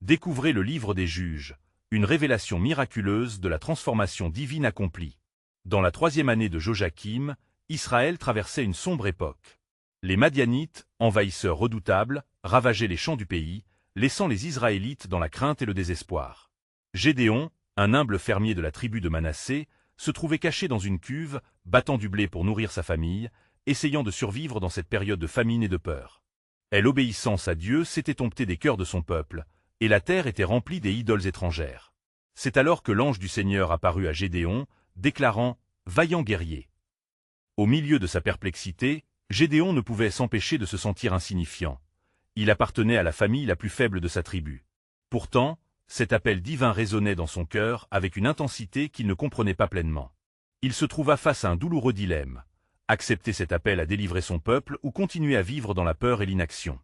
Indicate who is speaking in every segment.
Speaker 1: Découvrez le livre des Juges, une révélation miraculeuse de la transformation divine accomplie. Dans la 3e année de Joachim, Israël traversait une sombre époque. Les Madianites, envahisseurs redoutables, ravageaient les champs du pays, laissant les Israélites dans la crainte et le désespoir. Gédéon, un humble fermier de la tribu de Manassé, se trouvait caché dans une cuve, battant du blé pour nourrir sa famille, essayant de survivre dans cette période de famine et de peur. L'obéissance à Dieu s'était domptée des cœurs de son peuple, et la terre était remplie des idoles étrangères. C'est alors que l'ange du Seigneur apparut à Gédéon, déclarant « Vaillant guerrier ». Au milieu de sa perplexité, Gédéon ne pouvait s'empêcher de se sentir insignifiant. Il appartenait à la famille la plus faible de sa tribu. Pourtant, cet appel divin résonnait dans son cœur avec une intensité qu'il ne comprenait pas pleinement. Il se trouva face à un douloureux dilemme. Accepter cet appel à délivrer son peuple ou continuer à vivre dans la peur et l'inaction.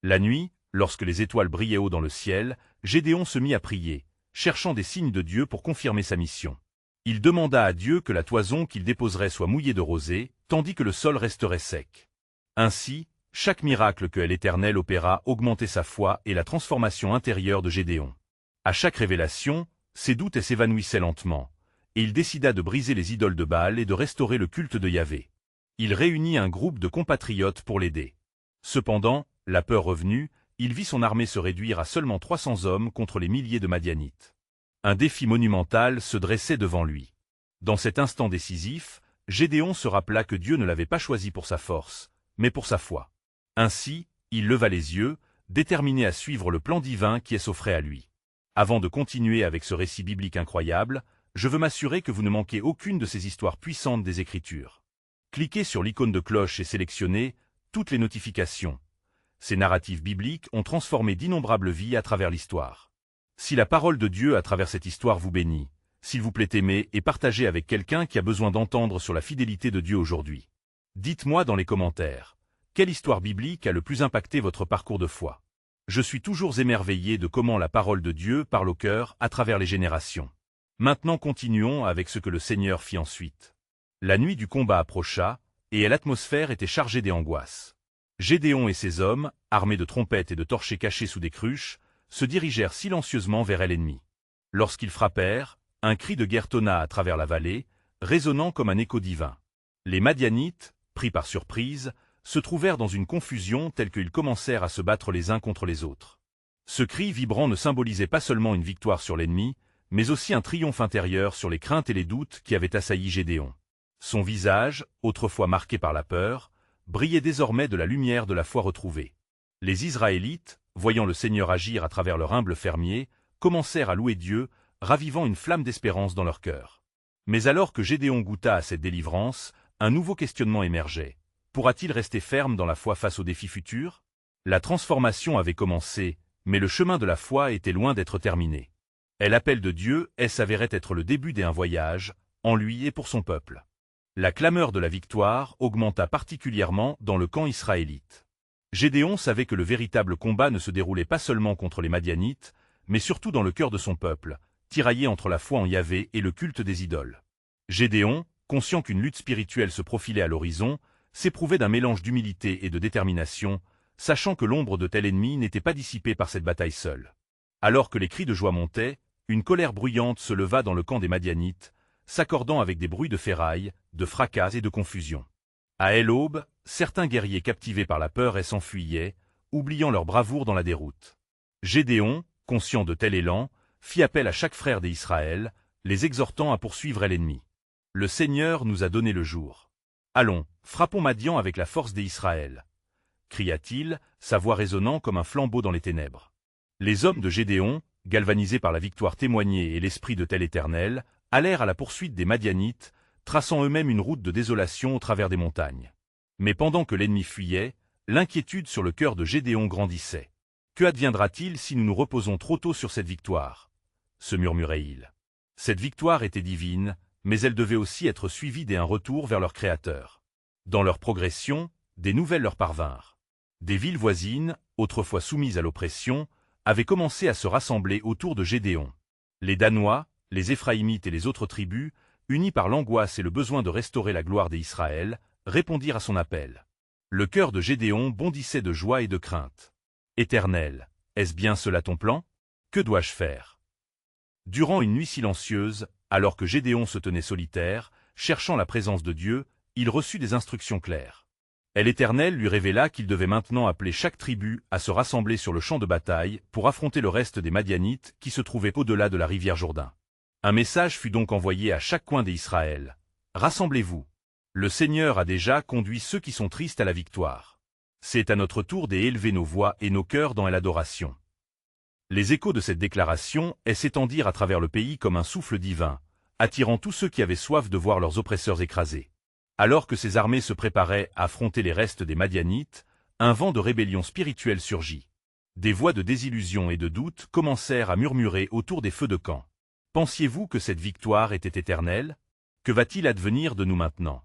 Speaker 1: La nuit, lorsque les étoiles brillaient haut dans le ciel, Gédéon se mit à prier, cherchant des signes de Dieu pour confirmer sa mission. Il demanda à Dieu que la toison qu'il déposerait soit mouillée de rosée, tandis que le sol resterait sec. Ainsi, chaque miracle que l'Éternel opéra augmentait sa foi et la transformation intérieure de Gédéon. À chaque révélation, ses doutes s'évanouissaient lentement, et il décida de briser les idoles de Baal et de restaurer le culte de Yahvé. Il réunit un groupe de compatriotes pour l'aider. Cependant, la peur revenue, il vit son armée se réduire à seulement 300 hommes contre les milliers de Madianites. Un défi monumental se dressait devant lui. Dans cet instant décisif, Gédéon se rappela que Dieu ne l'avait pas choisi pour sa force, mais pour sa foi. Ainsi, il leva les yeux, déterminé à suivre le plan divin qui s'offrait à lui. Avant de continuer avec ce récit biblique incroyable, je veux m'assurer que vous ne manquez aucune de ces histoires puissantes des Écritures. Cliquez sur l'icône de cloche et sélectionnez toutes les notifications. Ces narratifs bibliques ont transformé d'innombrables vies à travers l'histoire. Si la parole de Dieu à travers cette histoire vous bénit, s'il vous plaît aimez et partagez avec quelqu'un qui a besoin d'entendre sur la fidélité de Dieu aujourd'hui. Dites-moi dans les commentaires, quelle histoire biblique a le plus impacté votre parcours de foi? Je suis toujours émerveillé de comment la parole de Dieu parle au cœur à travers les générations. Maintenant continuons avec ce que le Seigneur fit ensuite. La nuit du combat approcha, et l'atmosphère était chargée des angoisses. Gédéon et ses hommes, armés de trompettes et de torchers cachés sous des cruches, se dirigèrent silencieusement vers l'ennemi. Lorsqu'ils frappèrent, un cri de guerre tonna à travers la vallée, résonnant comme un écho divin. Les Madianites, pris par surprise, se trouvèrent dans une confusion telle qu'ils commencèrent à se battre les uns contre les autres. Ce cri vibrant ne symbolisait pas seulement une victoire sur l'ennemi, mais aussi un triomphe intérieur sur les craintes et les doutes qui avaient assailli Gédéon. Son visage, autrefois marqué par la peur, brillait désormais de la lumière de la foi retrouvée. Les Israélites, voyant le Seigneur agir à travers leur humble fermier, commencèrent à louer Dieu, ravivant une flamme d'espérance dans leur cœur. Mais alors que Gédéon goûta à cette délivrance, un nouveau questionnement émergeait. Pourra-t-il rester ferme dans la foi face aux défis futurs? La transformation avait commencé, mais le chemin de la foi était loin d'être terminé. L'appel de Dieu s'avérait être le début d'un voyage, en lui et pour son peuple. La clameur de la victoire augmenta particulièrement dans le camp israélite. Gédéon savait que le véritable combat ne se déroulait pas seulement contre les Madianites, mais surtout dans le cœur de son peuple, tiraillé entre la foi en Yahvé et le culte des idoles. Gédéon, conscient qu'une lutte spirituelle se profilait à l'horizon, s'éprouvait d'un mélange d'humilité et de détermination, sachant que l'ombre de tel ennemi n'était pas dissipée par cette bataille seule. Alors que les cris de joie montaient, une colère bruyante se leva dans le camp des Madianites, s'accordant avec des bruits de ferraille, de fracas et de confusion. À l'aube, certains guerriers captivés par la peur s'enfuyaient, oubliant leur bravoure dans la déroute. Gédéon, conscient de tel élan, fit appel à chaque frère des Israël, les exhortant à poursuivre l'ennemi. Le Seigneur nous a donné le jour. Allons, frappons Madian avec la force des Israël, cria-t-il, sa voix résonnant comme un flambeau dans les ténèbres. Les hommes de Gédéon, galvanisés par la victoire témoignée et l'esprit de tel Éternel, allèrent à la poursuite des Madianites, traçant eux-mêmes une route de désolation au travers des montagnes. Mais pendant que l'ennemi fuyait, l'inquiétude sur le cœur de Gédéon grandissait. « Que adviendra-t-il si nous nous reposons trop tôt sur cette victoire ?» se murmurait-il. Cette victoire était divine, mais elle devait aussi être suivie d'un retour vers leur Créateur. Dans leur progression, des nouvelles leur parvinrent. Des villes voisines, autrefois soumises à l'oppression, avaient commencé à se rassembler autour de Gédéon. Les Danois, les Éphraïmites et les autres tribus, unis par l'angoisse et le besoin de restaurer la gloire d'Israël, répondirent à son appel. Le cœur de Gédéon bondissait de joie et de crainte. « Éternel, est-ce bien cela ton plan? Que dois-je faire? Durant une nuit silencieuse, alors que Gédéon se tenait solitaire, cherchant la présence de Dieu, il reçut des instructions claires. L'Éternel lui révéla qu'il devait maintenant appeler chaque tribu à se rassembler sur le champ de bataille pour affronter le reste des Madianites qui se trouvaient au-delà de la rivière Jourdain. Un message fut donc envoyé à chaque coin d'Israël. Rassemblez-vous. Le Seigneur a déjà conduit ceux qui sont tristes à la victoire. C'est à notre tour d'élever nos voix et nos cœurs dans l'adoration. Les échos de cette déclaration s'étendirent à travers le pays comme un souffle divin, attirant tous ceux qui avaient soif de voir leurs oppresseurs écrasés. Alors que ces armées se préparaient à affronter les restes des Madianites, un vent de rébellion spirituelle surgit. Des voix de désillusion et de doute commencèrent à murmurer autour des feux de camp. Pensiez-vous que cette victoire était éternelle? Que va-t-il advenir de nous maintenant?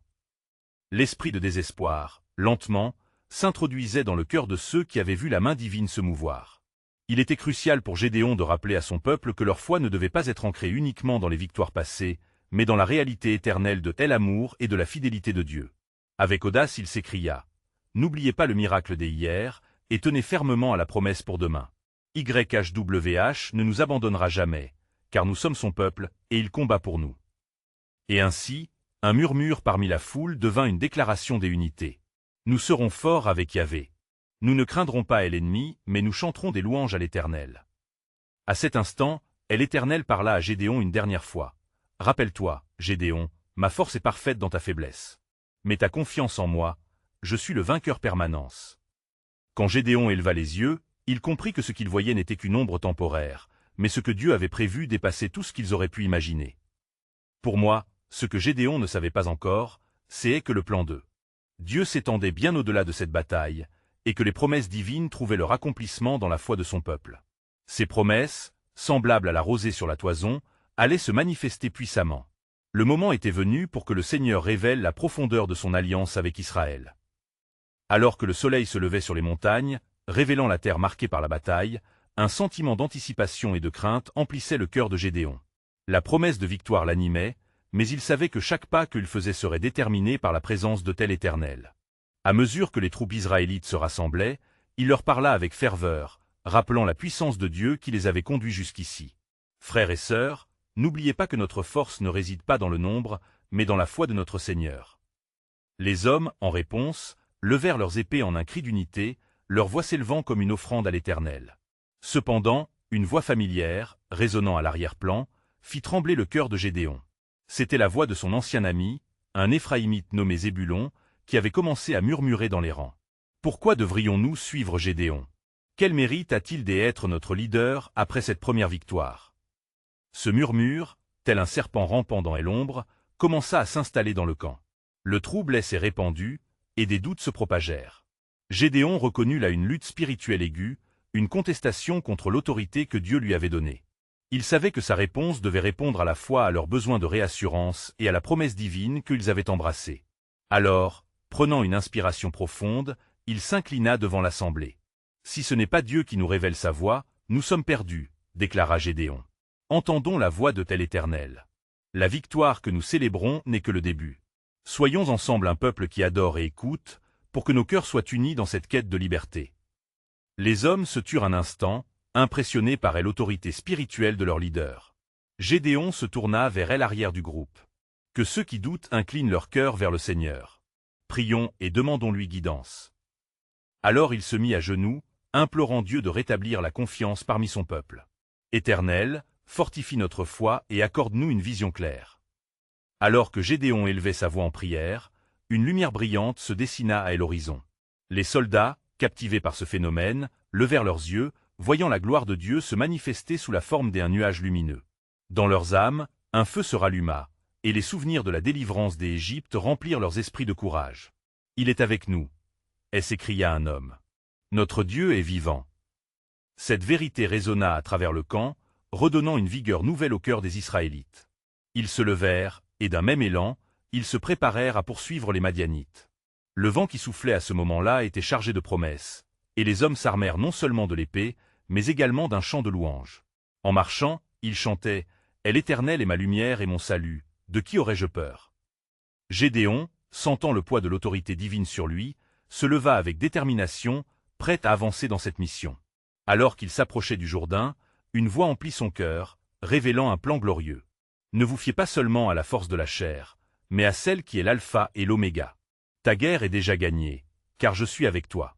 Speaker 1: L'esprit de désespoir, lentement, s'introduisait dans le cœur de ceux qui avaient vu la main divine se mouvoir. Il était crucial pour Gédéon de rappeler à son peuple que leur foi ne devait pas être ancrée uniquement dans les victoires passées, mais dans la réalité éternelle de l'amour et de la fidélité de Dieu. Avec audace, il s'écria « N'oubliez pas le miracle des hier, et tenez fermement à la promesse pour demain. YHWH ne nous abandonnera jamais, car nous sommes son peuple, et il combat pour nous. » Et ainsi, un murmure parmi la foule devint une déclaration des unités. Nous serons forts avec Yahvé. Nous ne craindrons pas l'ennemi, mais nous chanterons des louanges à l'Éternel. À cet instant, l'Éternel parla à Gédéon une dernière fois. Rappelle-toi, Gédéon, ma force est parfaite dans ta faiblesse. Mets ta confiance en moi, je suis le vainqueur permanence. Quand Gédéon éleva les yeux, il comprit que ce qu'il voyait n'était qu'une ombre temporaire, mais ce que Dieu avait prévu dépassait tout ce qu'ils auraient pu imaginer. Pour moi, ce que Gédéon ne savait pas encore, c'est que le plan de Dieu s'étendait bien au-delà de cette bataille, et que les promesses divines trouvaient leur accomplissement dans la foi de son peuple. Ces promesses, semblables à la rosée sur la toison, allaient se manifester puissamment. Le moment était venu pour que le Seigneur révèle la profondeur de son alliance avec Israël. Alors que le soleil se levait sur les montagnes, révélant la terre marquée par la bataille, un sentiment d'anticipation et de crainte emplissait le cœur de Gédéon. La promesse de victoire l'animait, mais il savait que chaque pas qu'il faisait serait déterminé par la présence de l'Éternel. À mesure que les troupes israélites se rassemblaient, il leur parla avec ferveur, rappelant la puissance de Dieu qui les avait conduits jusqu'ici. Frères et sœurs, n'oubliez pas que notre force ne réside pas dans le nombre, mais dans la foi de notre Seigneur. Les hommes, en réponse, levèrent leurs épées en un cri d'unité, leur voix s'élevant comme une offrande à l'Éternel. Cependant, une voix familière, résonnant à l'arrière-plan, fit trembler le cœur de Gédéon. C'était la voix de son ancien ami, un Éphraïmite nommé Zébulon, qui avait commencé à murmurer dans les rangs. Pourquoi devrions-nous suivre Gédéon? Quel mérite a-t-il d'être notre leader après cette première victoire? Ce murmure, tel un serpent rampant dans l'ombre, commença à s'installer dans le camp. Le trouble s'est répandu, et des doutes se propagèrent. Gédéon reconnut là une lutte spirituelle aiguë, une contestation contre l'autorité que Dieu lui avait donnée. Il savait que sa réponse devait répondre à la fois à leurs besoins de réassurance et à la promesse divine qu'ils avaient embrassée. Alors, prenant une inspiration profonde, il s'inclina devant l'assemblée. « Si ce n'est pas Dieu qui nous révèle sa voix, nous sommes perdus, » déclara Gédéon. « Entendons la voix de l'Éternel. La victoire que nous célébrons n'est que le début. Soyons ensemble un peuple qui adore et écoute, pour que nos cœurs soient unis dans cette quête de liberté. » Les hommes se turent un instant, impressionnés par l'autorité spirituelle de leur leader. Gédéon se tourna vers l'arrière du groupe. Que ceux qui doutent inclinent leur cœur vers le Seigneur. Prions et demandons-lui guidance. Alors il se mit à genoux, implorant Dieu de rétablir la confiance parmi son peuple. Éternel, fortifie notre foi et accorde-nous une vision claire. Alors que Gédéon élevait sa voix en prière, une lumière brillante se dessina à l'horizon. Les soldats, captivés par ce phénomène, levèrent leurs yeux, voyant la gloire de Dieu se manifester sous la forme d'un nuage lumineux. Dans leurs âmes, un feu se ralluma, et les souvenirs de la délivrance d'Égypte remplirent leurs esprits de courage. « Il est avec nous !» s'écria un homme. « Notre Dieu est vivant !» Cette vérité résonna à travers le camp, redonnant une vigueur nouvelle au cœur des Israélites. Ils se levèrent, et d'un même élan, ils se préparèrent à poursuivre les Madianites. Le vent qui soufflait à ce moment-là était chargé de promesses, et les hommes s'armèrent non seulement de l'épée, mais également d'un chant de louange. En marchant, ils chantaient « L'Éternel est ma lumière et mon salut, de qui aurais-je peur ?» Gédéon, sentant le poids de l'autorité divine sur lui, se leva avec détermination, prêt à avancer dans cette mission. Alors qu'il s'approchait du Jourdain, une voix emplit son cœur, révélant un plan glorieux. Ne vous fiez pas seulement à la force de la chair, mais à celle qui est l'alpha et l'oméga. Ta guerre est déjà gagnée, car je suis avec toi.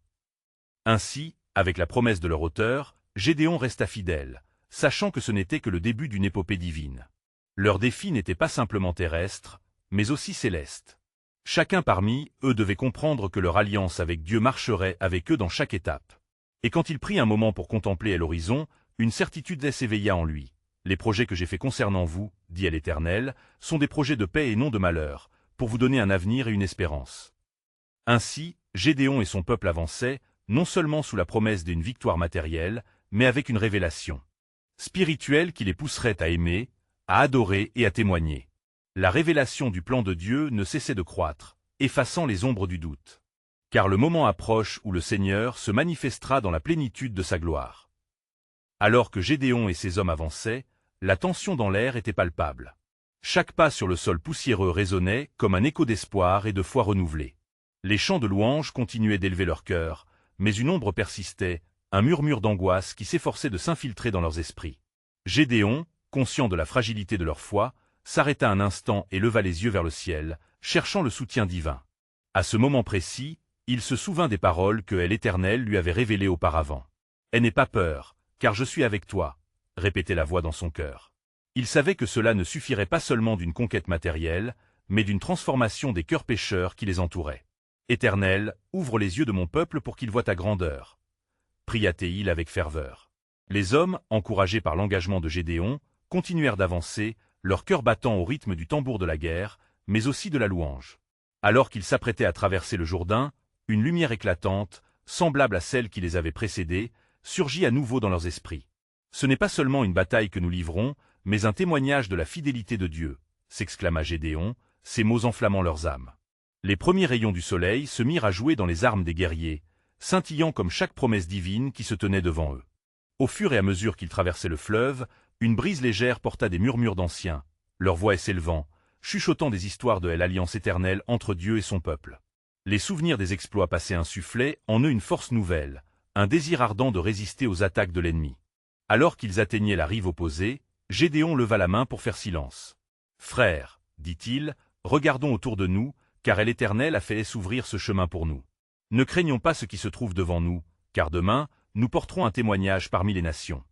Speaker 1: Ainsi, avec la promesse de leur auteur, Gédéon resta fidèle, sachant que ce n'était que le début d'une épopée divine. Leur défi n'était pas simplement terrestre, mais aussi céleste. Chacun parmi eux devait comprendre que leur alliance avec Dieu marcherait avec eux dans chaque étape. Et quand il prit un moment pour contempler à l'horizon, une certitude s'éveilla en lui. Les projets que j'ai faits concernant vous, dit à l'Éternel, sont des projets de paix et non de malheur, pour vous donner un avenir et une espérance. Ainsi, Gédéon et son peuple avançaient, non seulement sous la promesse d'une victoire matérielle, mais avec une révélation spirituelle qui les pousserait à aimer, à adorer et à témoigner. La révélation du plan de Dieu ne cessait de croître, effaçant les ombres du doute. Car le moment approche où le Seigneur se manifestera dans la plénitude de sa gloire. Alors que Gédéon et ses hommes avançaient, la tension dans l'air était palpable. Chaque pas sur le sol poussiéreux résonnait comme un écho d'espoir et de foi renouvelée. Les chants de louange continuaient d'élever leur cœur, mais une ombre persistait, un murmure d'angoisse qui s'efforçait de s'infiltrer dans leurs esprits. Gédéon, conscient de la fragilité de leur foi, s'arrêta un instant et leva les yeux vers le ciel, cherchant le soutien divin. À ce moment précis, il se souvint des paroles que l'Éternel lui avait révélées auparavant. « N'aie pas peur, car je suis avec toi », répétait la voix dans son cœur. Il savait que cela ne suffirait pas seulement d'une conquête matérielle, mais d'une transformation des cœurs pécheurs qui les entouraient. « Éternel, ouvre les yeux de mon peuple pour qu'il voie ta grandeur », pria-t-il avec ferveur. Les hommes, encouragés par l'engagement de Gédéon, continuèrent d'avancer, leur cœur battant au rythme du tambour de la guerre, mais aussi de la louange. Alors qu'ils s'apprêtaient à traverser le Jourdain, une lumière éclatante, semblable à celle qui les avait précédés, surgit à nouveau dans leurs esprits. Ce n'est pas seulement une bataille que nous livrons, mais un témoignage de la fidélité de Dieu, s'exclama Gédéon, ces mots enflammant leurs âmes. Les premiers rayons du soleil se mirent à jouer dans les armes des guerriers, scintillant comme chaque promesse divine qui se tenait devant eux. Au fur et à mesure qu'ils traversaient le fleuve, une brise légère porta des murmures d'anciens, leur voix s'élevant, chuchotant des histoires de l'alliance éternelle entre Dieu et son peuple. Les souvenirs des exploits passés insufflaient en eux une force nouvelle, un désir ardent de résister aux attaques de l'ennemi. Alors qu'ils atteignaient la rive opposée, Gédéon leva la main pour faire silence. « Frères, dit-il, regardons autour de nous, car l'Éternel a fait s'ouvrir ce chemin pour nous. Ne craignons pas ce qui se trouve devant nous, car demain, nous porterons un témoignage parmi les nations. »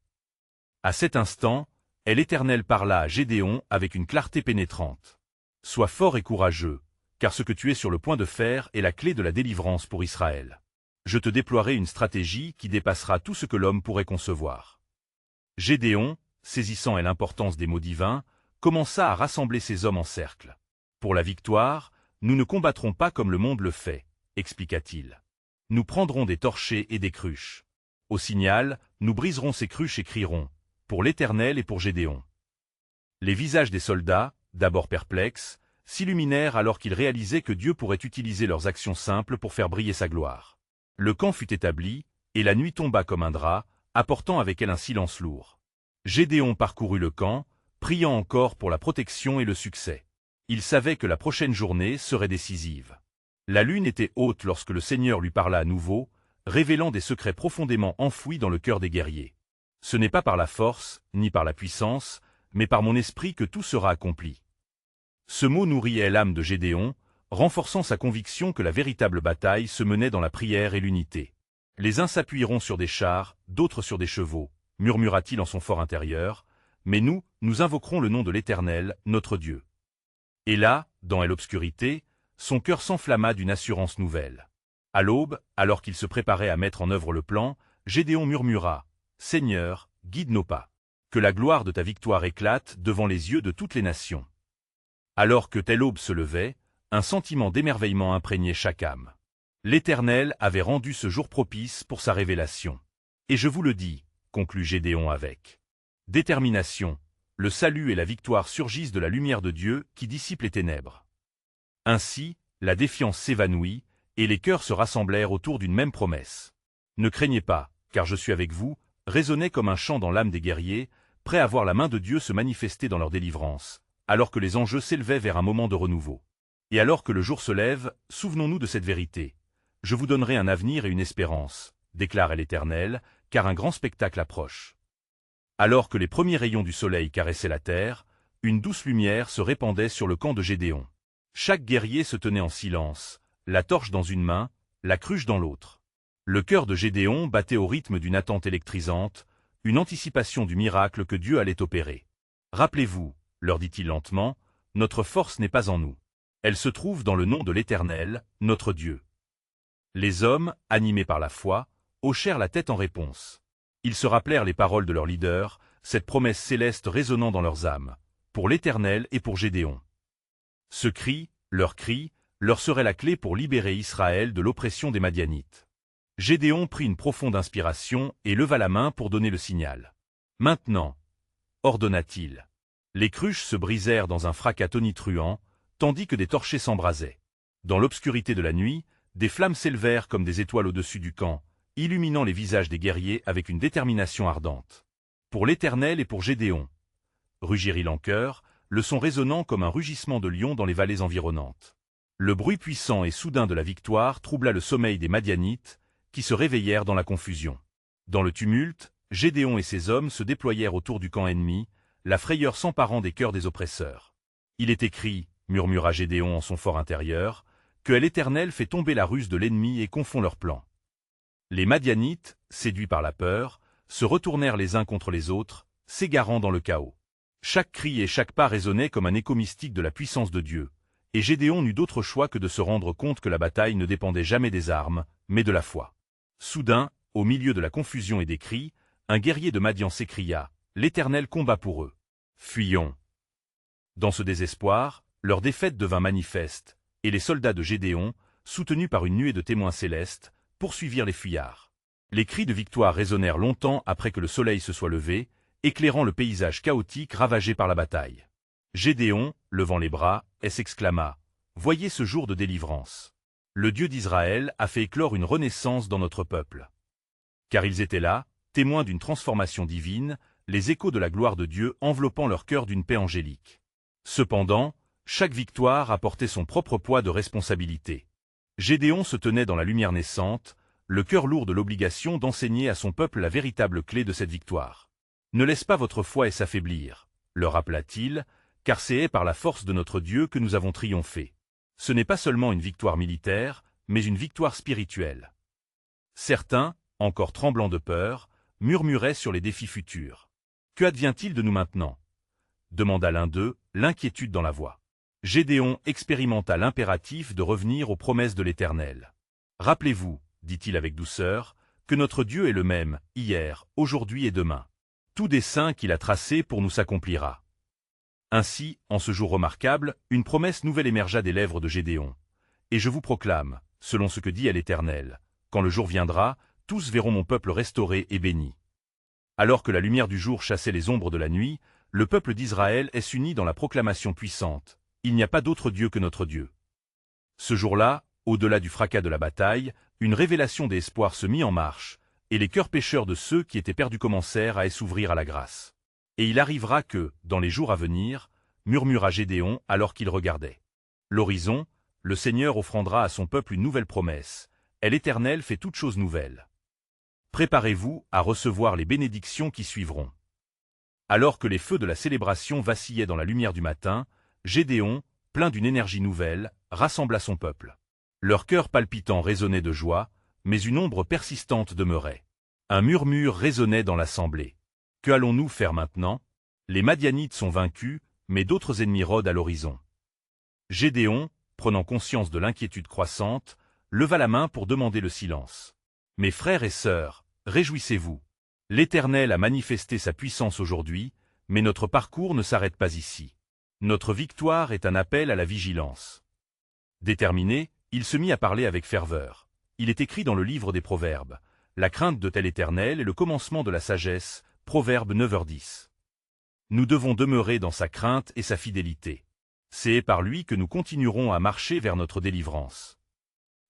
Speaker 1: À cet instant, l'Éternel parla à Gédéon avec une clarté pénétrante. « Sois fort et courageux, car ce que tu es sur le point de faire est la clé de la délivrance pour Israël. Je te déploierai une stratégie qui dépassera tout ce que l'homme pourrait concevoir. » Gédéon, saisissant l'importance des mots divins, commença à rassembler ses hommes en cercle. « Pour la victoire, nous ne combattrons pas comme le monde le fait, expliqua-t-il. Nous prendrons des torchers et des cruches. Au signal, nous briserons ces cruches et crierons, pour l'Éternel et pour Gédéon. » Les visages des soldats, d'abord perplexes, s'illuminèrent alors qu'ils réalisaient que Dieu pourrait utiliser leurs actions simples pour faire briller sa gloire. Le camp fut établi, et la nuit tomba comme un drap, apportant avec elle un silence lourd. Gédéon parcourut le camp, priant encore pour la protection et le succès. Il savait que la prochaine journée serait décisive. La lune était haute lorsque le Seigneur lui parla à nouveau, révélant des secrets profondément enfouis dans le cœur des guerriers. « Ce n'est pas par la force, ni par la puissance, mais par mon esprit que tout sera accompli. » Ce mot nourrit l'âme de Gédéon, renforçant sa conviction que la véritable bataille se menait dans la prière et l'unité. « Les uns s'appuieront sur des chars, d'autres sur des chevaux, » murmura-t-il en son fort intérieur, « mais nous, nous invoquerons le nom de l'Éternel, notre Dieu. » Et là, dans l'obscurité, son cœur s'enflamma d'une assurance nouvelle. À l'aube, alors qu'il se préparait à mettre en œuvre le plan, Gédéon murmura, « Seigneur, guide nos pas. Que la gloire de ta victoire éclate devant les yeux de toutes les nations. » Alors que telle aube se levait, un sentiment d'émerveillement imprégnait chaque âme. L'Éternel avait rendu ce jour propice pour sa révélation. « Et je vous le dis, » conclut Gédéon avec détermination, « le salut et la victoire surgissent de la lumière de Dieu qui dissipe les ténèbres. » Ainsi, la défiance s'évanouit, et les cœurs se rassemblèrent autour d'une même promesse. « Ne craignez pas, car je suis avec vous » résonnait comme un chant dans l'âme des guerriers, prêts à voir la main de Dieu se manifester dans leur délivrance, alors que les enjeux s'élevaient vers un moment de renouveau. Et alors que le jour se lève, souvenons-nous de cette vérité. « Je vous donnerai un avenir et une espérance, déclare l'Éternel, car un grand spectacle approche. » Alors que les premiers rayons du soleil caressaient la terre, une douce lumière se répandait sur le camp de Gédéon. Chaque guerrier se tenait en silence, la torche dans une main, la cruche dans l'autre. Le cœur de Gédéon battait au rythme d'une attente électrisante, une anticipation du miracle que Dieu allait opérer. « Rappelez-vous, leur dit-il lentement, notre force n'est pas en nous. Elle se trouve dans le nom de l'Éternel, notre Dieu. » Les hommes, animés par la foi, hochèrent la tête en réponse. Ils se rappelèrent les paroles de leur leader, cette promesse céleste résonnant dans leurs âmes, pour l'Éternel et pour Gédéon. Ce cri leur serait la clé pour libérer Israël de l'oppression des Madianites. Gédéon prit une profonde inspiration et leva la main pour donner le signal. « Maintenant » ordonna-t-il. Les cruches se brisèrent dans un fracas tonitruant, tandis que des torchers s'embrasaient. Dans l'obscurité de la nuit, des flammes s'élevèrent comme des étoiles au-dessus du camp, illuminant les visages des guerriers avec une détermination ardente. « Pour l'Éternel et pour Gédéon » rugirent-ils en chœur, le son résonnant comme un rugissement de lion dans les vallées environnantes. Le bruit puissant et soudain de la victoire troubla le sommeil des Madianites, qui se réveillèrent dans la confusion. Dans le tumulte, Gédéon et ses hommes se déployèrent autour du camp ennemi, la frayeur s'emparant des cœurs des oppresseurs. « Il est écrit, » murmura Gédéon en son fort intérieur, « que l'Éternel fait tomber la ruse de l'ennemi et confond leurs plans. » Les Madianites, séduits par la peur, se retournèrent les uns contre les autres, s'égarant dans le chaos. Chaque cri et chaque pas résonnaient comme un écho mystique de la puissance de Dieu, et Gédéon n'eut d'autre choix que de se rendre compte que la bataille ne dépendait jamais des armes, mais de la foi. Soudain, au milieu de la confusion et des cris, un guerrier de Madian s'écria, « L'Éternel combat pour eux. Fuyons !» Dans ce désespoir, leur défaite devint manifeste, et les soldats de Gédéon, soutenus par une nuée de témoins célestes, poursuivirent les fuyards. Les cris de victoire résonnèrent longtemps après que le soleil se soit levé, éclairant le paysage chaotique ravagé par la bataille. Gédéon, levant les bras, s'exclama, « Voyez ce jour de délivrance. Le Dieu d'Israël a fait éclore une renaissance dans notre peuple. » Car ils étaient là, témoins d'une transformation divine, les échos de la gloire de Dieu enveloppant leur cœur d'une paix angélique. Cependant, chaque victoire apportait son propre poids de responsabilité. Gédéon se tenait dans la lumière naissante, le cœur lourd de l'obligation d'enseigner à son peuple la véritable clé de cette victoire. « Ne laisse pas votre foi s'affaiblir, » leur rappela-t-il, car c'est par la force de notre Dieu que nous avons triomphé. Ce n'est pas seulement une victoire militaire, mais une victoire spirituelle. Certains, encore tremblants de peur, murmuraient sur les défis futurs. « Que advient-il de nous maintenant » demanda l'un d'eux, l'inquiétude dans la voix. Gédéon expérimenta l'impératif de revenir aux promesses de l'Éternel. « Rappelez-vous, dit-il avec douceur, que notre Dieu est le même, hier, aujourd'hui et demain. Tout dessein qu'il a tracé pour nous s'accomplira. » Ainsi, en ce jour remarquable, une promesse nouvelle émergea des lèvres de Gédéon. « Et je vous proclame, selon ce que dit l'Éternel, quand le jour viendra, tous verront mon peuple restauré et béni. » Alors que la lumière du jour chassait les ombres de la nuit, le peuple d'Israël s'unit dans la proclamation puissante. Il n'y a pas d'autre Dieu que notre Dieu. Ce jour-là, au-delà du fracas de la bataille, une révélation d'espoir se mit en marche, et les cœurs pécheurs de ceux qui étaient perdus commencèrent à s'ouvrir à la grâce. Et il arrivera que, dans les jours à venir, murmura Gédéon alors qu'il regardait l'horizon, le Seigneur offrandera à son peuple une nouvelle promesse. Et l'Éternel fait toutes choses nouvelles. Préparez-vous à recevoir les bénédictions qui suivront. Alors que les feux de la célébration vacillaient dans la lumière du matin, Gédéon, plein d'une énergie nouvelle, rassembla son peuple. Leur cœur palpitant résonnait de joie, mais une ombre persistante demeurait. Un murmure résonnait dans l'assemblée. Que allons-nous faire maintenant? Les Madianites sont vaincus, mais d'autres ennemis rôdent à l'horizon. Gédéon, prenant conscience de l'inquiétude croissante, leva la main pour demander le silence. « Mes frères et sœurs, réjouissez-vous. L'Éternel a manifesté sa puissance aujourd'hui, mais notre parcours ne s'arrête pas ici. Notre victoire est un appel à la vigilance. » Déterminé, il se mit à parler avec ferveur. Il est écrit dans le livre des Proverbes. La crainte de tel Éternel est le commencement de la sagesse. Proverbe 9h10. Nous devons demeurer dans sa crainte et sa fidélité. C'est par lui que nous continuerons à marcher vers notre délivrance.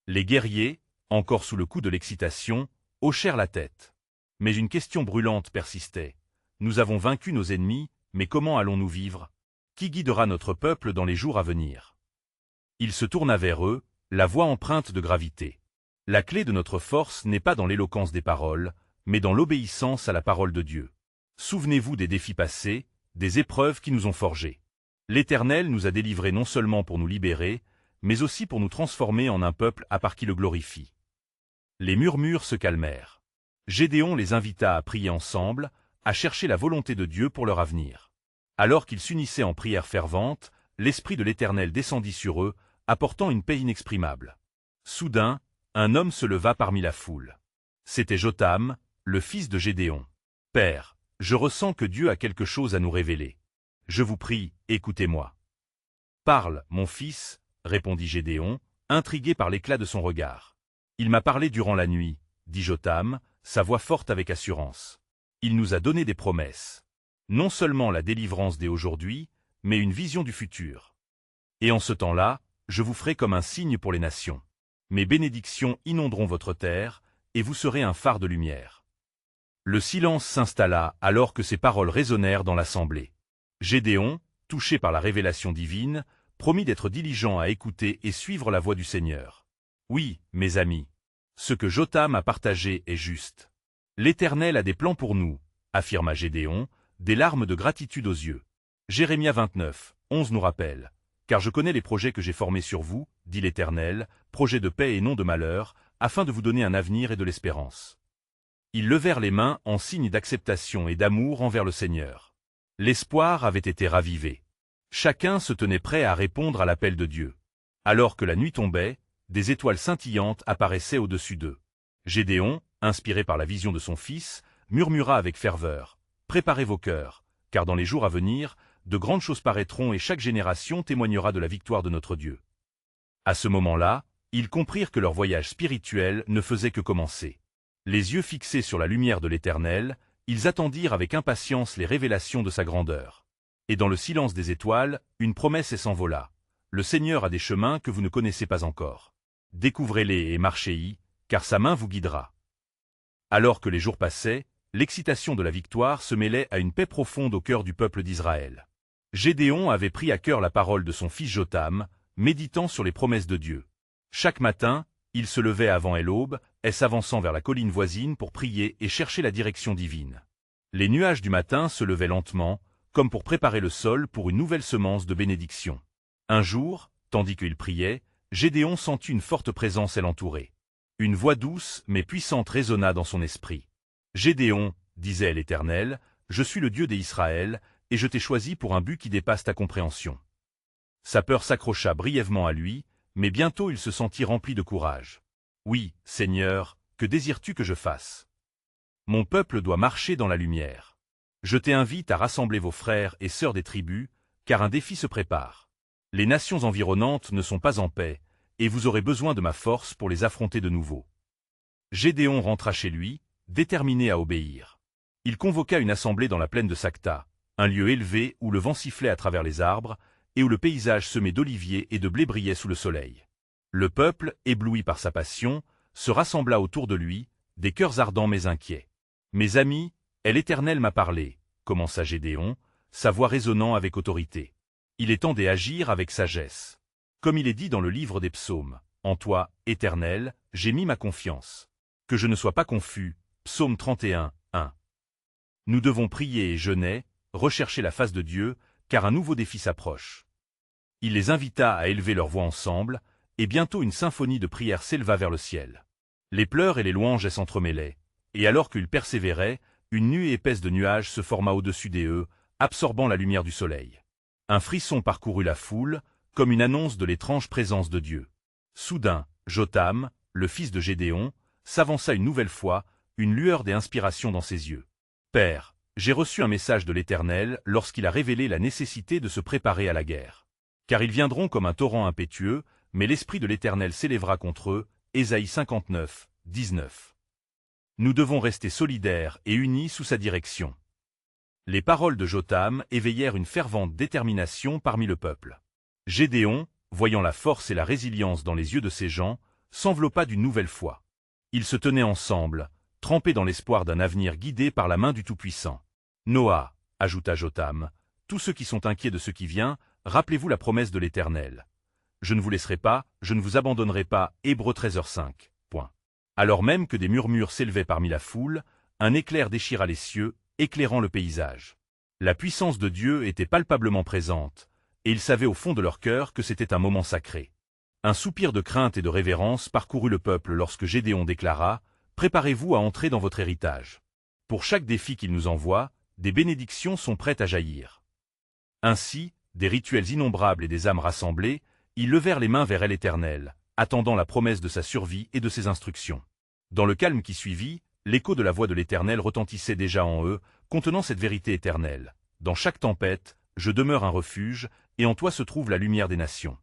Speaker 1: Les guerriers, encore sous le coup de l'excitation, hochèrent la tête. Mais une question brûlante persistait. Nous avons vaincu nos ennemis, mais comment allons-nous vivre? Qui guidera notre peuple dans les jours à venir? Il se tourna vers eux, la voix empreinte de gravité. La clé de notre force n'est pas dans l'éloquence des paroles, mais dans l'obéissance à la parole de Dieu. Souvenez-vous des défis passés, des épreuves qui nous ont forgés. L'Éternel nous a délivrés non seulement pour nous libérer, mais aussi pour nous transformer en un peuple à part qui le glorifie. Les murmures se calmèrent. Gédéon les invita à prier ensemble, à chercher la volonté de Dieu pour leur avenir. Alors qu'ils s'unissaient en prière fervente, l'Esprit de l'Éternel descendit sur eux, apportant une paix inexprimable. Soudain, un homme se leva parmi la foule. C'était Jotham, le fils de Gédéon. « Père, je ressens que Dieu a quelque chose à nous révéler. Je vous prie, écoutez-moi. »« Parle, mon fils, » répondit Gédéon, intrigué par l'éclat de son regard. « Il m'a parlé durant la nuit, » dit Jotham, sa voix forte avec assurance. « Il nous a donné des promesses. Non seulement la délivrance dès aujourd'hui, mais une vision du futur. Et en ce temps-là, je vous ferai comme un signe pour les nations. Mes bénédictions inonderont votre terre, et vous serez un phare de lumière. » Le silence s'installa alors que ces paroles résonnèrent dans l'assemblée. Gédéon, touché par la révélation divine, promit d'être diligent à écouter et suivre la voix du Seigneur. « Oui, mes amis, ce que Jotham a partagé est juste. L'Éternel a des plans pour nous, » affirma Gédéon, des larmes de gratitude aux yeux. Jérémie 29, 11 nous rappelle. « Car je connais les projets que j'ai formés sur vous, dit l'Éternel, projets de paix et non de malheur, afin de vous donner un avenir et de l'espérance. » Ils levèrent les mains en signe d'acceptation et d'amour envers le Seigneur. L'espoir avait été ravivé. Chacun se tenait prêt à répondre à l'appel de Dieu. Alors que la nuit tombait, des étoiles scintillantes apparaissaient au-dessus d'eux. Gédéon, inspiré par la vision de son fils, murmura avec ferveur. « Préparez vos cœurs, car dans les jours à venir, de grandes choses paraîtront et chaque génération témoignera de la victoire de notre Dieu. » À ce moment-là, ils comprirent que leur voyage spirituel ne faisait que commencer. Les yeux fixés sur la lumière de l'Éternel, ils attendirent avec impatience les révélations de sa grandeur. Et dans le silence des étoiles, une promesse s'envola. « Le Seigneur a des chemins que vous ne connaissez pas encore. Découvrez-les et marchez-y, car sa main vous guidera. » Alors que les jours passaient, l'excitation de la victoire se mêlait à une paix profonde au cœur du peuple d'Israël. Gédéon avait pris à cœur la parole de son fils Jotham, méditant sur les promesses de Dieu. Chaque matin, il se levait avant l'aube, s'avançant vers la colline voisine pour prier et chercher la direction divine. Les nuages du matin se levaient lentement, comme pour préparer le sol pour une nouvelle semence de bénédiction. Un jour, tandis qu'il priait, Gédéon sentit une forte présence l'entourer. Une voix douce mais puissante résonna dans son esprit. « Gédéon, disait l'Éternel, je suis le Dieu des Israël, et je t'ai choisi pour un but qui dépasse ta compréhension. » Sa peur s'accrocha brièvement à lui, mais bientôt il se sentit rempli de courage. « Oui, Seigneur, que désires-tu que je fasse? Mon peuple doit marcher dans la lumière. Je t'invite à rassembler vos frères et sœurs des tribus, car un défi se prépare. Les nations environnantes ne sont pas en paix, et vous aurez besoin de ma force pour les affronter de nouveau. » Gédéon rentra chez lui, déterminé à obéir. Il convoqua une assemblée dans la plaine de Sakta, un lieu élevé où le vent sifflait à travers les arbres, et où le paysage semé d'oliviers et de blé brillait sous le soleil. Le peuple, ébloui par sa passion, se rassembla autour de lui, des cœurs ardents mais inquiets. « Mes amis, l'Éternel m'a parlé, » commença Gédéon, sa voix résonnant avec autorité. « Il est temps d'agir avec sagesse. Comme il est dit dans le livre des psaumes, « En toi, Éternel, j'ai mis ma confiance. Que je ne sois pas confus. » Psaume 31, 1. Nous devons prier et jeûner, rechercher la face de Dieu, car un nouveau défi s'approche. Il les invita à élever leur voix ensemble, et bientôt une symphonie de prières s'éleva vers le ciel. Les pleurs et les louanges s'entremêlaient, et alors qu'ils persévéraient, une nuée épaisse de nuages se forma au-dessus d'eux, absorbant la lumière du soleil. Un frisson parcourut la foule, comme une annonce de l'étrange présence de Dieu. Soudain, Jotham, le fils de Gédéon, s'avança une nouvelle fois, une lueur d'inspiration dans ses yeux. « Père, j'ai reçu un message de l'Éternel lorsqu'il a révélé la nécessité de se préparer à la guerre. Car ils viendront comme un torrent impétueux, mais l'Esprit de l'Éternel s'élèvera contre eux. » Ésaïe 59, 19. Nous devons rester solidaires et unis sous sa direction. Les paroles de Jotham éveillèrent une fervente détermination parmi le peuple. Gédéon, voyant la force et la résilience dans les yeux de ces gens, s'enveloppa d'une nouvelle foi. Ils se tenaient ensemble, trempés dans l'espoir d'un avenir guidé par la main du Tout-Puissant. « Noah, » ajouta Jotham, « tous ceux qui sont inquiets de ce qui vient, rappelez-vous la promesse de l'Éternel. Je ne vous laisserai pas, je ne vous abandonnerai pas. » Hébreux 13h5. Alors même que des murmures s'élevaient parmi la foule, un éclair déchira les cieux, éclairant le paysage. La puissance de Dieu était palpablement présente, et ils savaient au fond de leur cœur que c'était un moment sacré. Un soupir de crainte et de révérence parcourut le peuple lorsque Gédéon déclara « Préparez-vous à entrer dans votre héritage. Pour chaque défi qu'il nous envoie, des bénédictions sont prêtes à jaillir. » Ainsi, des rituels innombrables et des âmes rassemblées, ils levèrent les mains vers l'Éternel, attendant la promesse de sa survie et de ses instructions. Dans le calme qui suivit, l'écho de la voix de l'Éternel retentissait déjà en eux, contenant cette vérité éternelle. Dans chaque tempête, je demeure un refuge, et en toi se trouve la lumière des nations.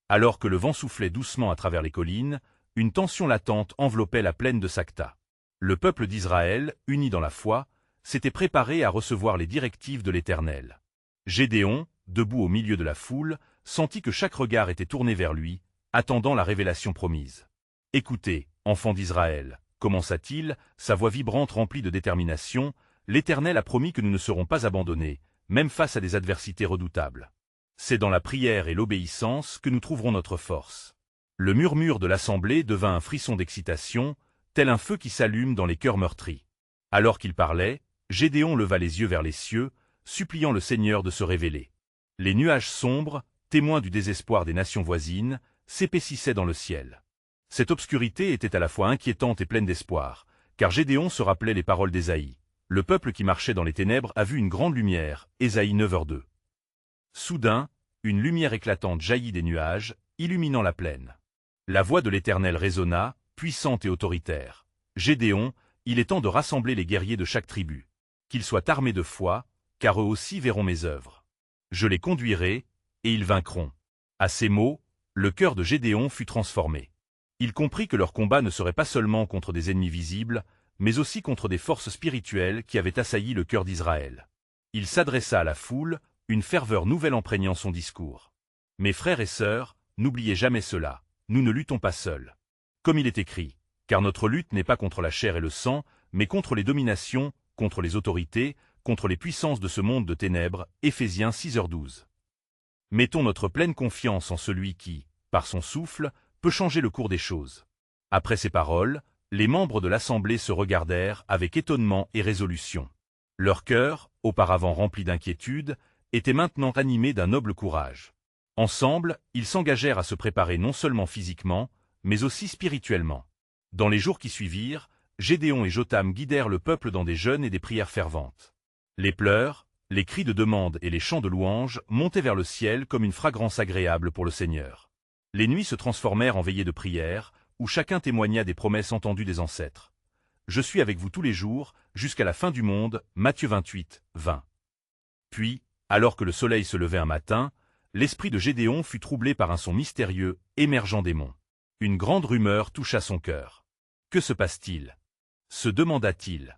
Speaker 1: Alors que le vent soufflait doucement à travers les collines, une tension latente enveloppait la plaine de Sakta. Le peuple d'Israël, uni dans la foi, s'était préparé à recevoir les directives de l'Éternel. Gédéon, debout au milieu de la foule, sentit que chaque regard était tourné vers lui, attendant la révélation promise. « Écoutez, enfants d'Israël, commença-t-il, sa voix vibrante remplie de détermination, l'Éternel a promis que nous ne serons pas abandonnés, même face à des adversités redoutables. C'est dans la prière et l'obéissance que nous trouverons notre force. » Le murmure de l'assemblée devint un frisson d'excitation, tel un feu qui s'allume dans les cœurs meurtris. Alors qu'il parlait, Gédéon leva les yeux vers les cieux, suppliant le Seigneur de se révéler. Les nuages sombres, témoins du désespoir des nations voisines, s'épaississaient dans le ciel. Cette obscurité était à la fois inquiétante et pleine d'espoir, car Gédéon se rappelait les paroles d'Ésaïe. Le peuple qui marchait dans les ténèbres a vu une grande lumière, Ésaïe 9h2. Soudain, une lumière éclatante jaillit des nuages, illuminant la plaine. La voix de l'Éternel résonna, puissante et autoritaire. Gédéon, il est temps de rassembler les guerriers de chaque tribu. Qu'ils soient armés de foi, car eux aussi verront mes œuvres. Je les conduirai, et ils vaincront. À ces mots, le cœur de Gédéon fut transformé. Il comprit que leur combat ne serait pas seulement contre des ennemis visibles, mais aussi contre des forces spirituelles qui avaient assailli le cœur d'Israël. Il s'adressa à la foule, une ferveur nouvelle imprégnant son discours. « Mes frères et sœurs, n'oubliez jamais cela, nous ne luttons pas seuls. Comme il est écrit, car notre lutte n'est pas contre la chair et le sang, mais contre les dominations, contre les autorités, contre les puissances de ce monde de ténèbres, Éphésiens 6h12. Mettons notre pleine confiance en celui qui, par son souffle, peut changer le cours des choses. » Après ces paroles, les membres de l'assemblée se regardèrent avec étonnement et résolution. Leur cœur, auparavant rempli d'inquiétude, était maintenant animé d'un noble courage. Ensemble, ils s'engagèrent à se préparer non seulement physiquement, mais aussi spirituellement. Dans les jours qui suivirent, Gédéon et Jotam guidèrent le peuple dans des jeûnes et des prières ferventes. Les pleurs, les cris de demande et les chants de louange montaient vers le ciel comme une fragrance agréable pour le Seigneur. Les nuits se transformèrent en veillées de prière, où chacun témoigna des promesses entendues des ancêtres. « Je suis avec vous tous les jours, jusqu'à la fin du monde » Matthieu 28, 20. Puis, alors que le soleil se levait un matin, l'esprit de Gédéon fut troublé par un son mystérieux, émergeant des monts. Une grande rumeur toucha son cœur. « Que se passe-t-il » se demanda-t-il.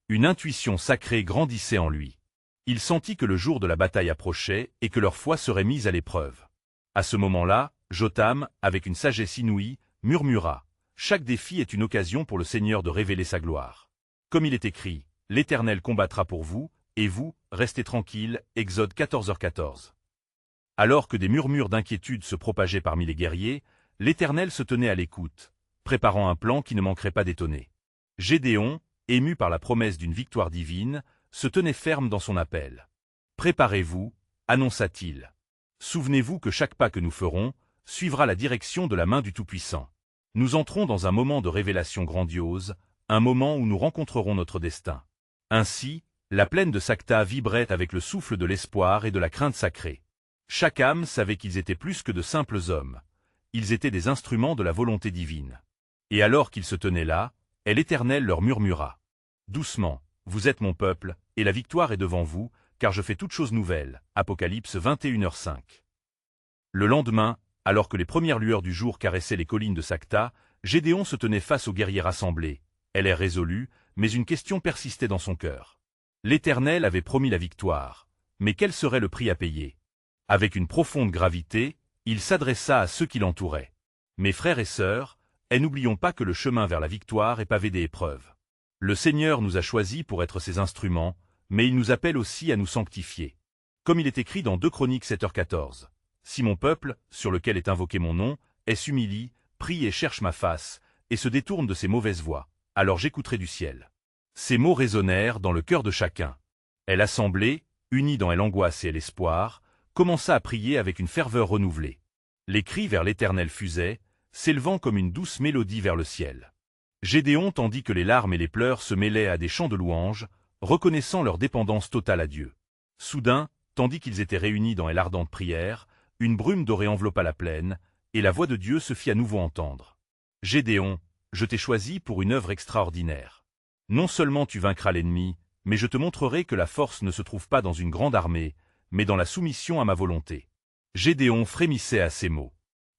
Speaker 1: Une intuition sacrée grandissait en lui. Il sentit que le jour de la bataille approchait et que leur foi serait mise à l'épreuve. À ce moment-là, Jotam, avec une sagesse inouïe, murmura « Chaque défi est une occasion pour le Seigneur de révéler sa gloire. Comme il est écrit, l'Éternel combattra pour vous, et vous, restez tranquilles. » Exode 14h14. Alors que des murmures d'inquiétude se propageaient parmi les guerriers, l'Éternel se tenait à l'écoute, préparant un plan qui ne manquerait pas d'étonner. Gédéon, ému par la promesse d'une victoire divine, se tenait ferme dans son appel. « Préparez-vous, » annonça-t-il. « Souvenez-vous que chaque pas que nous ferons suivra la direction de la main du Tout-Puissant. Nous entrons dans un moment de révélation grandiose, un moment où nous rencontrerons notre destin. » Ainsi, la plaine de Sakta vibrait avec le souffle de l'espoir et de la crainte sacrée. Chaque âme savait qu'ils étaient plus que de simples hommes. Ils étaient des instruments de la volonté divine. Et alors qu'ils se tenaient là, l'Éternel leur murmura. « Doucement, vous êtes mon peuple, et la victoire est devant vous, car je fais toutes choses nouvelles. » Apocalypse 21h5. Le lendemain, alors que les premières lueurs du jour caressaient les collines de Sakta, Gédéon se tenait face aux guerriers rassemblés. Elle est résolue, mais une question persistait dans son cœur. L'Éternel avait promis la victoire, mais quel serait le prix à payer? Avec une profonde gravité, il s'adressa à ceux qui l'entouraient. « Mes frères et sœurs, n'oublions pas que le chemin vers la victoire est pavé d'épreuves. Le Seigneur nous a choisis pour être ses instruments, mais il nous appelle aussi à nous sanctifier. Comme il est écrit dans 2 Chroniques 7h14. « Si mon peuple, sur lequel est invoqué mon nom, s'humilie, prie et cherche ma face, et se détourne de ses mauvaises voies, alors j'écouterai du ciel. Ces mots résonnèrent dans le cœur de chacun. Et l'assemblée, unie dans l'angoisse et l'espoir, commença à prier avec une ferveur renouvelée. Les cris vers l'Éternel fusaient, s'élevant comme une douce mélodie vers le ciel. Gédéon tandis que les larmes et les pleurs se mêlaient à des chants de louanges, reconnaissant leur dépendance totale à Dieu. Soudain, tandis qu'ils étaient réunis dans l'ardente prière, une brume dorée enveloppa la plaine, et la voix de Dieu se fit à nouveau entendre. « Gédéon, je t'ai choisi pour une œuvre extraordinaire. Non seulement tu vaincras l'ennemi, mais je te montrerai que la force ne se trouve pas dans une grande armée, mais dans la soumission à ma volonté. » Gédéon frémissait à ces mots.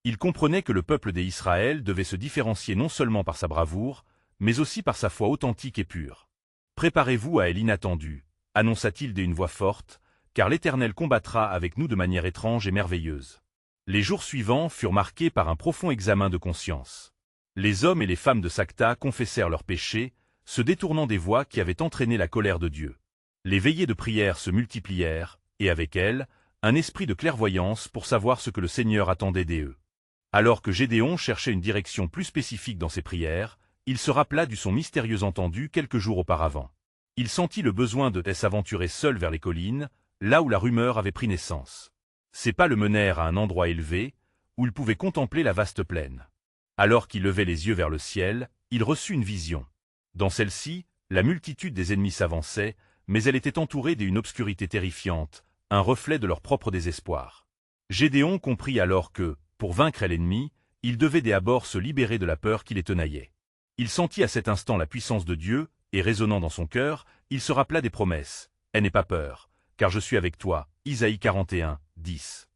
Speaker 1: Il comprenait que le peuple des Israël devait se différencier non seulement par sa bravoure, mais aussi par sa foi authentique et pure. « Préparez-vous à l'inattendu, annonça-t-il d'une voix forte, car l'Éternel combattra avec nous de manière étrange et merveilleuse. » Les jours suivants furent marqués par un profond examen de conscience. Les hommes et les femmes de Sakta confessèrent leurs péchés, se détournant des voies qui avaient entraîné la colère de Dieu. Les veillées de prière se multiplièrent, et avec elles, un esprit de clairvoyance pour savoir ce que le Seigneur attendait d'eux. Alors que Gédéon cherchait une direction plus spécifique dans ses prières, il se rappela du son mystérieux entendu quelques jours auparavant. Il sentit le besoin de s'aventurer seul vers les collines, là où la rumeur avait pris naissance. Ses pas le menèrent à un endroit élevé, où il pouvait contempler la vaste plaine. Alors qu'il levait les yeux vers le ciel, il reçut une vision. Dans celle-ci, la multitude des ennemis s'avançait, mais elle était entourée d'une obscurité terrifiante, un reflet de leur propre désespoir. Gédéon comprit alors que, pour vaincre l'ennemi, il devait dès abord se libérer de la peur qui les tenaillait. Il sentit à cet instant la puissance de Dieu, et résonnant dans son cœur, il se rappela des promesses. « N'aie pas peur, car je suis avec toi. » Isaïe 41, 10.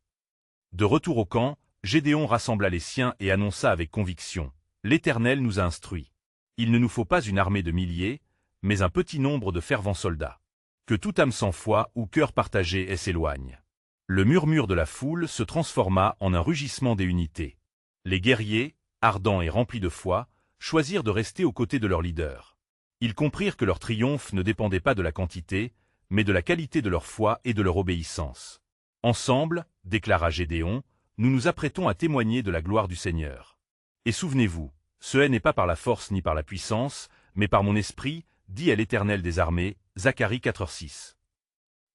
Speaker 1: De retour au camp, Gédéon rassembla les siens et annonça avec conviction. « L'Éternel nous a instruits. Il ne nous faut pas une armée de milliers, mais un petit nombre de fervents soldats. Que toute âme sans foi ou cœur partagé s'éloigne. » Le murmure de la foule se transforma en un rugissement des unités. Les guerriers, ardents et remplis de foi, choisirent de rester aux côtés de leur leader. Ils comprirent que leur triomphe ne dépendait pas de la quantité, mais de la qualité de leur foi et de leur obéissance. « Ensemble, déclara Gédéon, nous nous apprêtons à témoigner de la gloire du Seigneur. Et souvenez-vous, ce n'est pas par la force ni par la puissance, mais par mon esprit, dit l'Éternel des armées, Zacharie 4,6.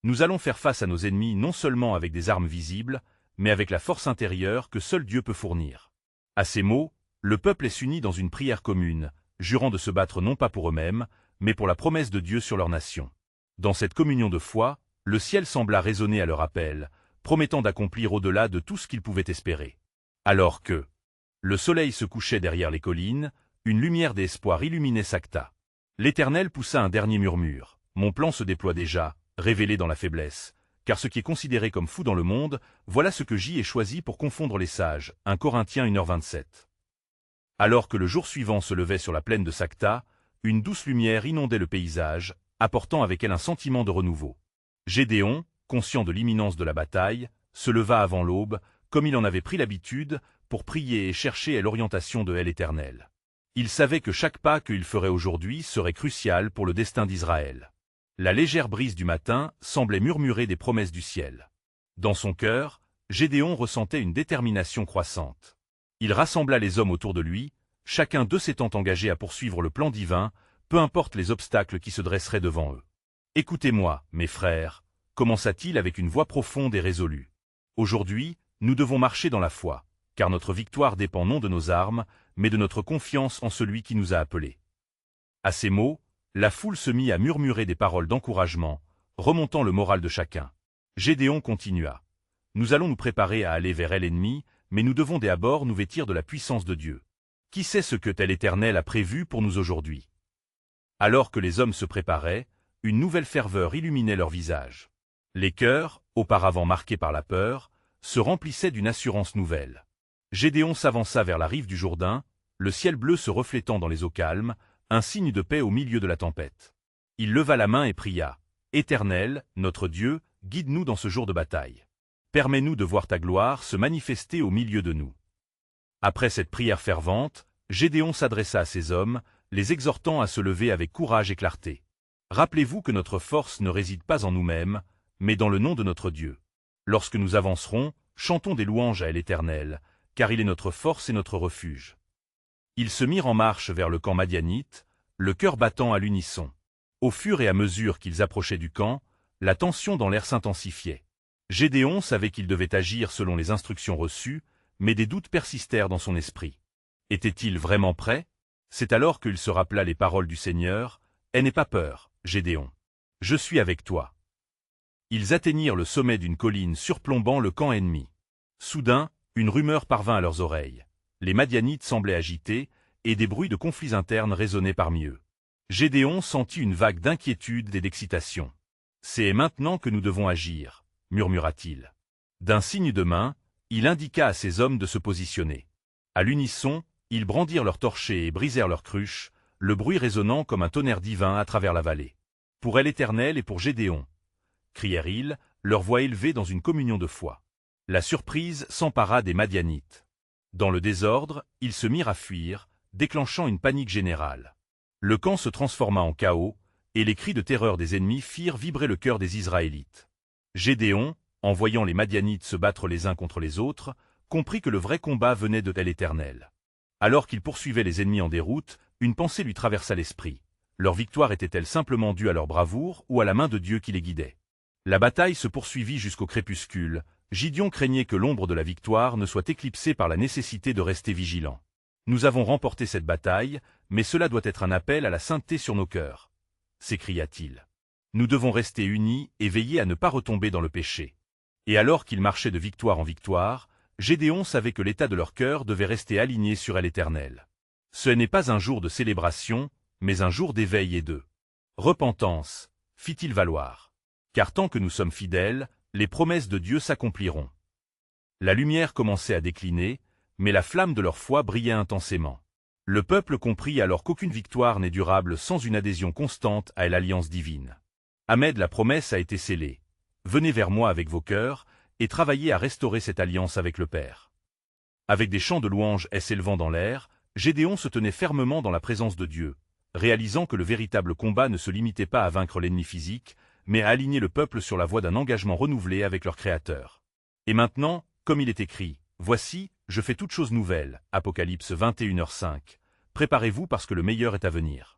Speaker 1: Nous allons faire face à nos ennemis non seulement avec des armes visibles, mais avec la force intérieure que seul Dieu peut fournir. » À ces mots, le peuple s'unit dans une prière commune, jurant de se battre non pas pour eux-mêmes, mais pour la promesse de Dieu sur leur nation. Dans cette communion de foi, le ciel sembla résonner à leur appel, promettant d'accomplir au-delà de tout ce qu'ils pouvaient espérer. Alors que le soleil se couchait derrière les collines, une lumière d'espoir illuminait Sakta. L'Éternel poussa un dernier murmure. « Mon plan se déploie déjà, révélé dans la faiblesse, car ce qui est considéré comme fou dans le monde, voilà ce que j'y ai choisi pour confondre les sages. » 1 Corinthiens 1h27. Alors que le jour suivant se levait sur la plaine de Sakta, une douce lumière inondait le paysage, apportant avec elle un sentiment de renouveau. Gédéon, conscient de l'imminence de la bataille, se leva avant l'aube, comme il en avait pris l'habitude, pour prier et chercher l'orientation de l'Éternel. Il savait que chaque pas qu'il ferait aujourd'hui serait crucial pour le destin d'Israël. La légère brise du matin semblait murmurer des promesses du ciel. Dans son cœur, Gédéon ressentait une détermination croissante. Il rassembla les hommes autour de lui, chacun d'eux s'étant engagé à poursuivre le plan divin, peu importe les obstacles qui se dresseraient devant eux. « Écoutez-moi, mes frères, » commença-t-il avec une voix profonde et résolue. « Aujourd'hui, nous devons marcher dans la foi, car notre victoire dépend non de nos armes, mais de notre confiance en celui qui nous a appelés. » À ces mots, la foule se mit à murmurer des paroles d'encouragement, remontant le moral de chacun. Gédéon continua. « Nous allons nous préparer à aller vers l'ennemi, mais nous devons d'abord nous vêtir de la puissance de Dieu. Qui sait ce que l'Éternel a prévu pour nous aujourd'hui ?» Alors que les hommes se préparaient, une nouvelle ferveur illuminait leurs visages. Les cœurs, auparavant marqués par la peur, se remplissaient d'une assurance nouvelle. Gédéon s'avança vers la rive du Jourdain, le ciel bleu se reflétant dans les eaux calmes, un signe de paix au milieu de la tempête. Il leva la main et pria. « Éternel, notre Dieu, guide-nous dans ce jour de bataille. Permets-nous de voir ta gloire se manifester au milieu de nous. » Après cette prière fervente, Gédéon s'adressa à ses hommes, les exhortant à se lever avec courage et clarté. « Rappelez-vous que notre force ne réside pas en nous-mêmes, mais dans le nom de notre Dieu. Lorsque nous avancerons, chantons des louanges à l'Éternel, car il est notre force et notre refuge. » Ils se mirent en marche vers le camp madianite, le cœur battant à l'unisson. Au fur et à mesure qu'ils approchaient du camp, la tension dans l'air s'intensifiait. Gédéon savait qu'il devait agir selon les instructions reçues, mais des doutes persistèrent dans son esprit. Était-il vraiment prêt? C'est alors qu'il se rappela les paroles du Seigneur. « N'aie pas peur, Gédéon. Je suis avec toi. » Ils atteignirent le sommet d'une colline surplombant le camp ennemi. Soudain, une rumeur parvint à leurs oreilles. Les Madianites semblaient agités, et des bruits de conflits internes résonnaient parmi eux. Gédéon sentit une vague d'inquiétude et d'excitation. « C'est maintenant que nous devons agir, » murmura-t-il. D'un signe de main, il indiqua à ses hommes de se positionner. À l'unisson, ils brandirent leurs torchers et brisèrent leurs cruches, le bruit résonnant comme un tonnerre divin à travers la vallée. « Pour l'Éternel et pour Gédéon !» crièrent-ils, leur voix élevée dans une communion de foi. La surprise s'empara des Madianites. Dans le désordre, ils se mirent à fuir, déclenchant une panique générale. Le camp se transforma en chaos, et les cris de terreur des ennemis firent vibrer le cœur des Israélites. Gédéon, en voyant les Madianites se battre les uns contre les autres, comprit que le vrai combat venait de l'Éternel. Alors qu'il poursuivait les ennemis en déroute, une pensée lui traversa l'esprit. Leur victoire était-elle simplement due à leur bravoure ou à la main de Dieu qui les guidait? La bataille se poursuivit jusqu'au crépuscule. Gideon craignait que l'ombre de la victoire ne soit éclipsée par la nécessité de rester vigilant. Nous avons remporté cette bataille, mais cela doit être un appel à la sainteté sur nos cœurs, s'écria-t-il. Nous devons rester unis et veiller à ne pas retomber dans le péché. Et alors qu'ils marchaient de victoire en victoire, Gédéon savait que l'état de leur cœur devait rester aligné sur l'Éternel. Ce n'est pas un jour de célébration, mais un jour d'éveil et de repentance, fit-il valoir. Car tant que nous sommes fidèles, les promesses de Dieu s'accompliront. La lumière commençait à décliner, mais la flamme de leur foi brillait intensément. Le peuple comprit alors qu'aucune victoire n'est durable sans une adhésion constante à l'alliance divine. Ahmed, la promesse a été scellée. Venez vers moi avec vos cœurs, et travaillez à restaurer cette alliance avec le Père. Avec des chants de louanges s'élevant dans l'air, Gédéon se tenait fermement dans la présence de Dieu, réalisant que le véritable combat ne se limitait pas à vaincre l'ennemi physique, mais à aligner le peuple sur la voie d'un engagement renouvelé avec leur Créateur. Et maintenant, comme il est écrit, « Voici, je fais toutes choses nouvelles » Apocalypse 21h5. Préparez-vous parce que le meilleur est à venir.